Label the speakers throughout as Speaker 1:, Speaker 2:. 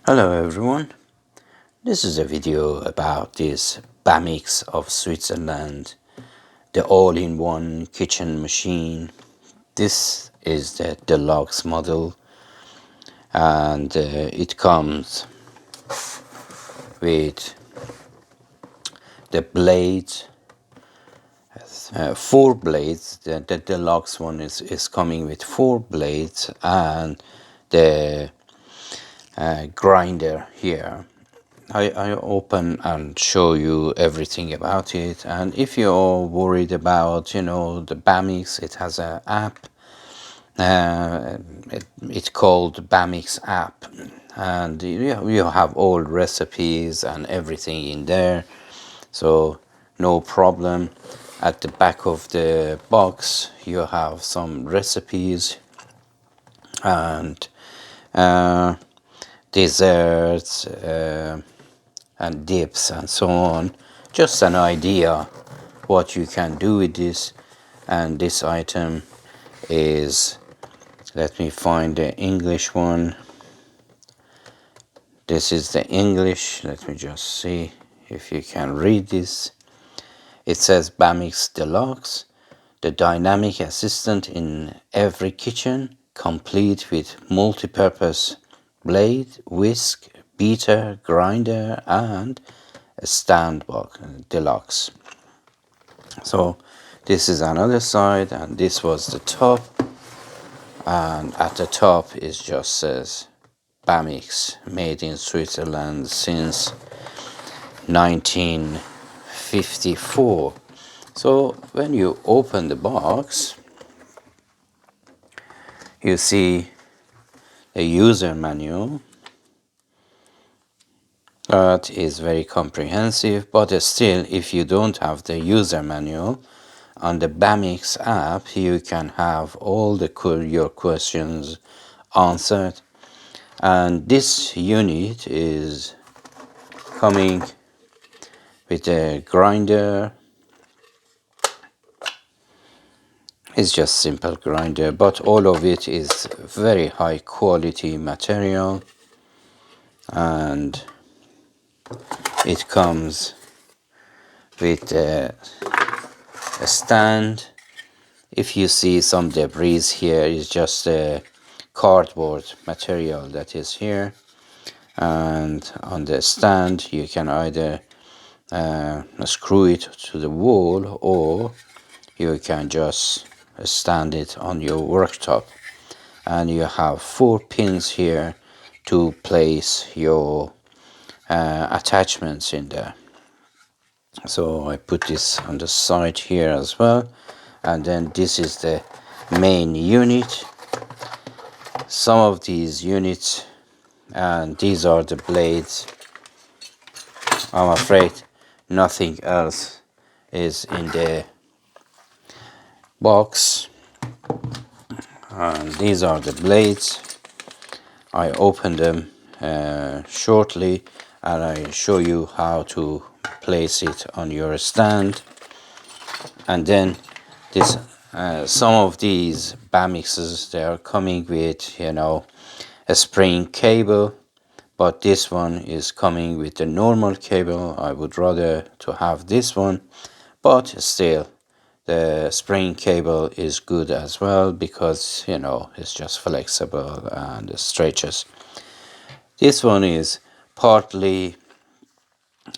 Speaker 1: Hello everyone, this is a video about this Bamix of Switzerland, the all-in-one kitchen machine. This is the deluxe model and it comes with the blades, 4 blades. The deluxe one is coming with 4 blades and the grinder here. I open and show you everything about it, and if you're worried about the Bamix, it has an app. It's called Bamix app, and you have all recipes and everything in there, so no problem. At the back of the box you have some recipes and desserts and dips and so on. Just an idea what you can do with this. And this item is, let me find the English one. This is the English. Let me just see if you can read this. It says Bamix Deluxe, the dynamic assistant in every kitchen, complete with multi-purpose blade, whisk, beater, grinder, and a stand box deluxe. So this is another side, and this was the top, and at the top it just says Bamix, made in Switzerland since 1954. So when you open the box, you see a user manual that is very comprehensive, but still, if you don't have the user manual, on the Bamix app you can have all your questions answered. And this unit is coming with a grinder. It's just simple grinder, but all of it is very high quality material, and it comes with a stand. If you see some debris here, it's just a cardboard material that is here, and on the stand you can either screw it to the wall, or you can just stand it on your worktop. And you have 4 pins here to place your attachments in there. So I put this on the side here as well, and then this is the main unit. Some of these units, and these are the blades. I'm afraid nothing else is in the box, and these are the blades. I open them shortly, and I show you how to place it on your stand. And then this some of these Bamixes, they are coming with a spring cable, but this one is coming with the normal cable. I would rather to have this one, but still the spring cable is good as well, because it's just flexible and stretches. This one is partly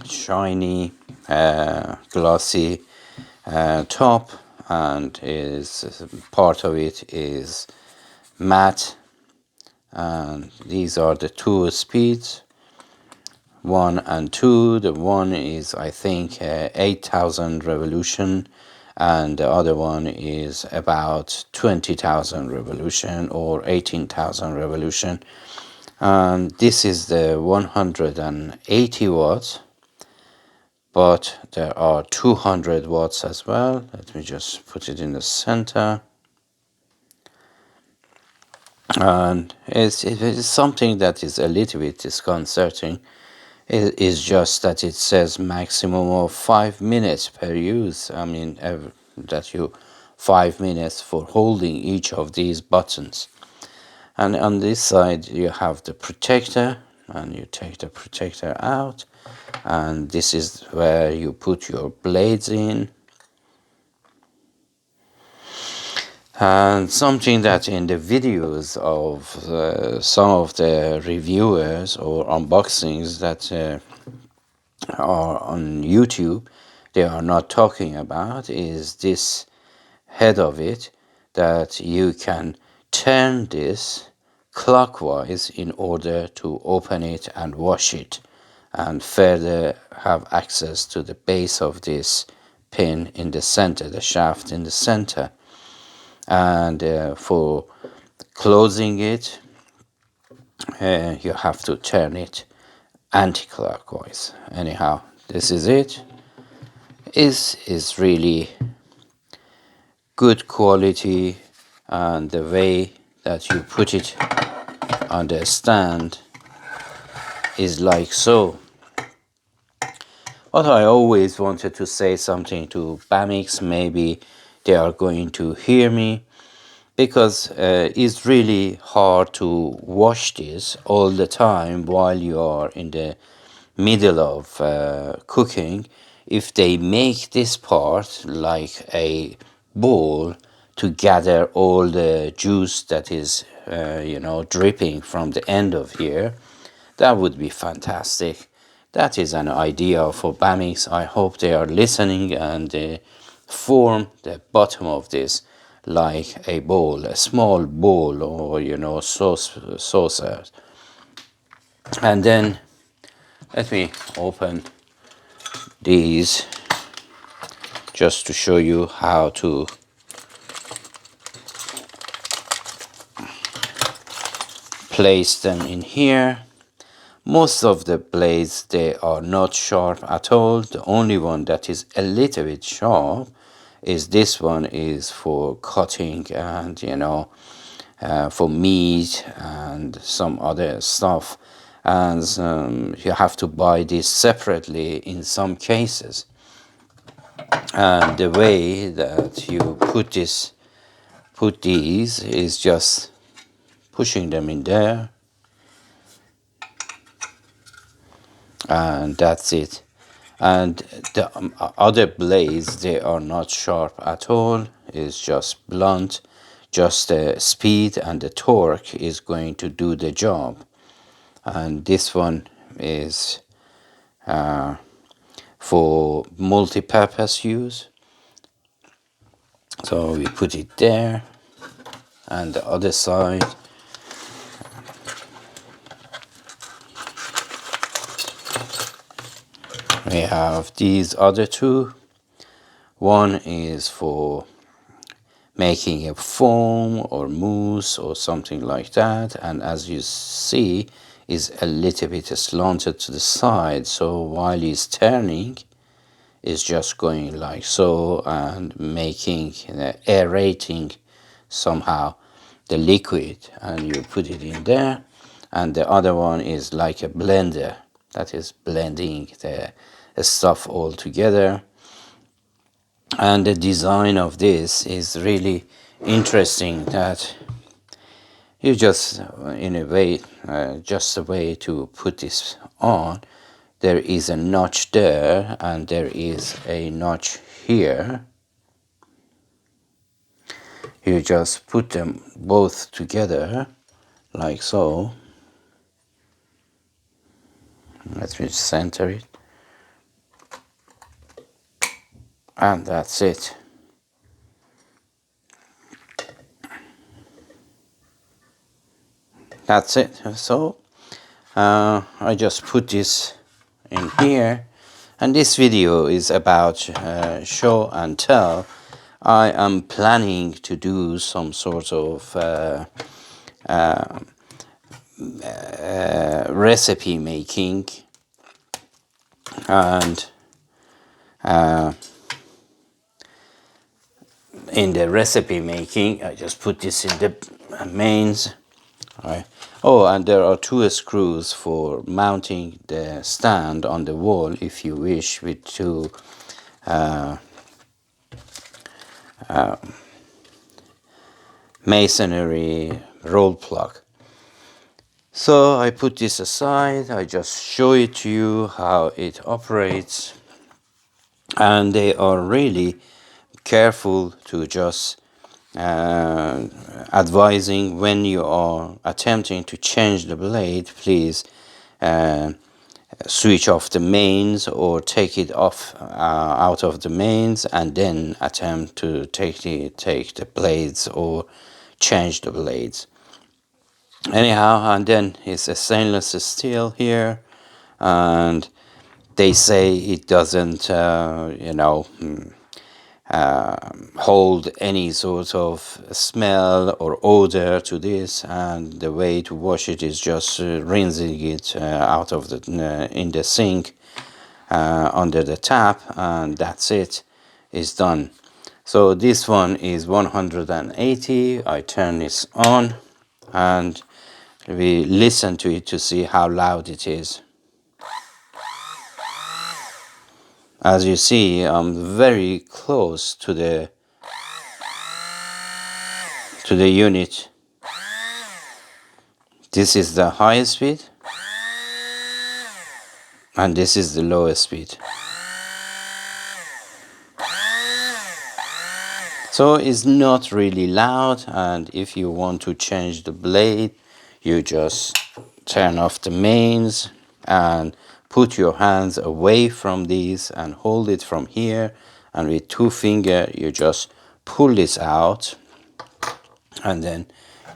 Speaker 1: shiny, glossy top, and is part of it is matte. And these are the 2 speeds, 1 and 2. The one is, I think, 8,000 revolution, and the other one is about 20,000 revolution or 18,000 revolution. And this is the 180 watts, but there are 200 watts as well. Let me just put it in the center. And it's something that is a little bit disconcerting. It is just that it says maximum of 5 minutes per use. I mean, that you 5 minutes for holding each of these buttons. And on this side you have the protector, and you take the protector out, and this is where you put your blades in. And something that in the videos of some of the reviewers or unboxings that are on YouTube, they are not talking about is this head of it, that you can turn this clockwise in order to open it and wash it, and further have access to the base of this pin in the center, the shaft in the center. And for closing it, you have to turn it anti-clockwise. Anyhow, this is it. Is really good quality, and the way that you put it on the stand is like so. But I always wanted to say something to Bamix. Maybe they are going to hear me, because it's really hard to wash this all the time while you are in the middle of cooking. If they make this part like a bowl to gather all the juice that is dripping from the end of here, that would be fantastic. That is an idea for Bamix. I hope they are listening, and they form the bottom of this like a bowl, a small bowl, or saucer. And then let me open these just to show you how to place them in here. Most of the blades, they are not sharp at all. The only one that is a little bit sharp is this one, is for cutting and for meat and some other stuff. And you have to buy this separately in some cases. And the way that you put these is just pushing them in there, and that's it. And the other blades, they are not sharp at all. It's just blunt. Just the speed and the torque is going to do the job. And this one is for multi-purpose use. So we put it there, and the other side, we have these other two. One is for making a foam or mousse or something like that, and as you see, is a little bit slanted to the side, so while he's turning, is just going like so and making aerating somehow the liquid, and you put it in there. And the other one is like a blender, that is blending the stuff all together. And the design of this is really interesting, that you just in a way just a way to put this on. There is a notch there, and there is a notch here. You just put them both together like so. Let me center it, and that's it. That's it. So I just put this in here, and this video is about show and tell. I am planning to do some sort of recipe making, and in the recipe making, I just put this in the mains. Right. Oh, and there are two screws for mounting the stand on the wall if you wish, with two masonry roll plug. So I put this aside, I just show it to you how it operates, and they are really careful to just advising when you are attempting to change the blade, please uh, switch off the mains or take it off out of the mains, and then attempt to take the blades or change the blades. Anyhow, and then it's a stainless steel here, and they say it doesn't hold any sort of smell or odor to this, and the way to wash it is just rinsing it out of the in the sink under the tap, and that's it, is done. So this one is 180. I turn this on and we listen to it to see how loud it is. As you see, I'm very close to the unit. This is the highest speed and this is the lowest speed. So it's not really loud, and if you want to change the blade, you just turn off the mains and put your hands away from these and hold it from here, and with 2 fingers you just pull this out and then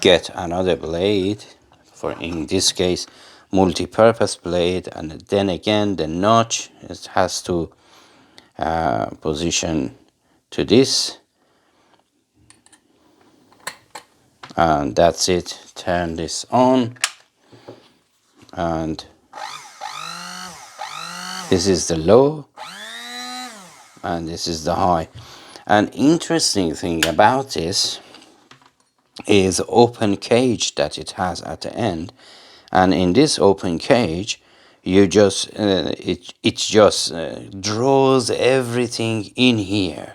Speaker 1: get another blade, for in this case multi-purpose blade, and then again the notch, it has to position to this, and that's it. Turn this on, and this is the low and this is the high. An interesting thing about this is open cage that it has at the end, and in this open cage you just it just draws everything in here.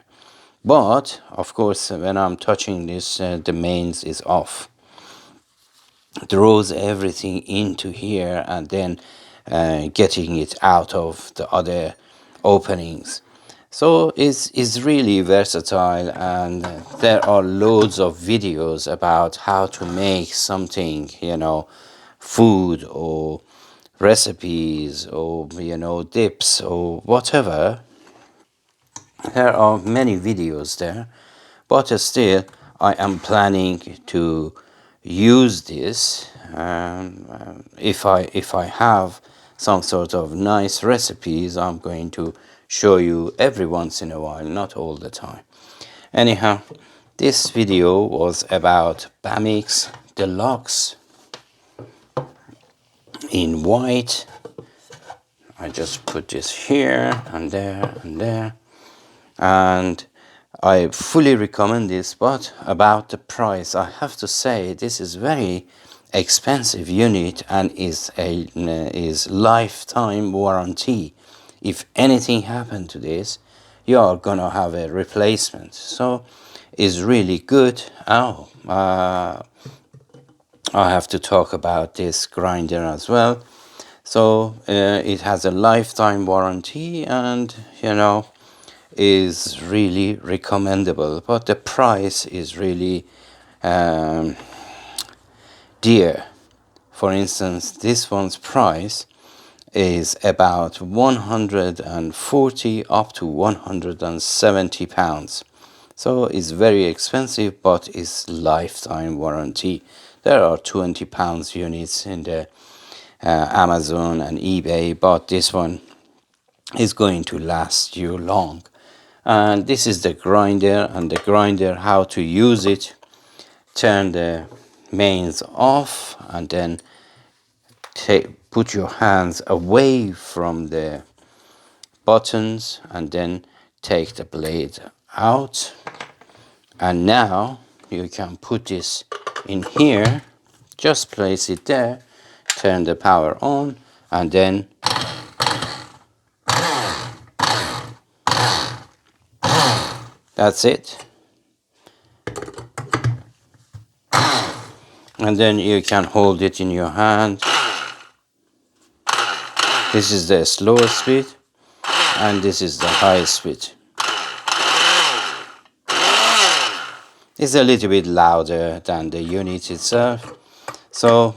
Speaker 1: But of course when I'm touching this, the mains is off, draws everything into here and then getting it out of the other openings. So it's really versatile, and there are loads of videos about how to make something, food or recipes or dips or whatever. There are many videos there, but still I am planning to use this if I have some sort of nice recipes. I'm going to show you every once in a while, not all the time. Anyhow, this video was about Bamix Deluxe in white. I just put this here and there and there, and I fully recommend this. But about the price, I have to say this is very expensive unit and is lifetime warranty. If anything happened to this, you are gonna have a replacement. So it's really good. I have to talk about this grinder as well. So it has a lifetime warranty, and is really recommendable, but the price is really dear. For instance, this one's price is about 140 up to 170 pounds. So it's very expensive, but it's lifetime warranty. There are 20 pounds units in the Amazon and eBay, but this one is going to last you long. And this is the grinder, and the grinder, how to use it: turn the mains off and then put your hands away from the buttons and then take the blade out, and now you can put this in here, just place it there, turn the power on, and then that's it. and then you can hold it in your hand. This is the slow speed, and this is the high speed. It's a little bit louder than the unit itself. So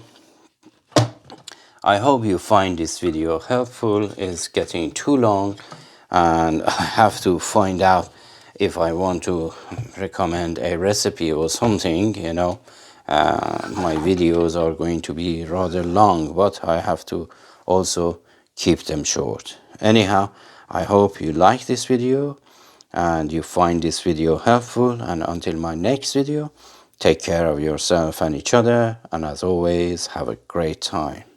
Speaker 1: I hope you find this video helpful. It's getting too long, and I have to find out if I want to recommend a recipe or something, you know. My videos are going to be rather long, but I have to also keep them short. Anyhow, I hope you like this video and you find this video helpful, and until my next video, take care of yourself and each other, and as always, have a great time.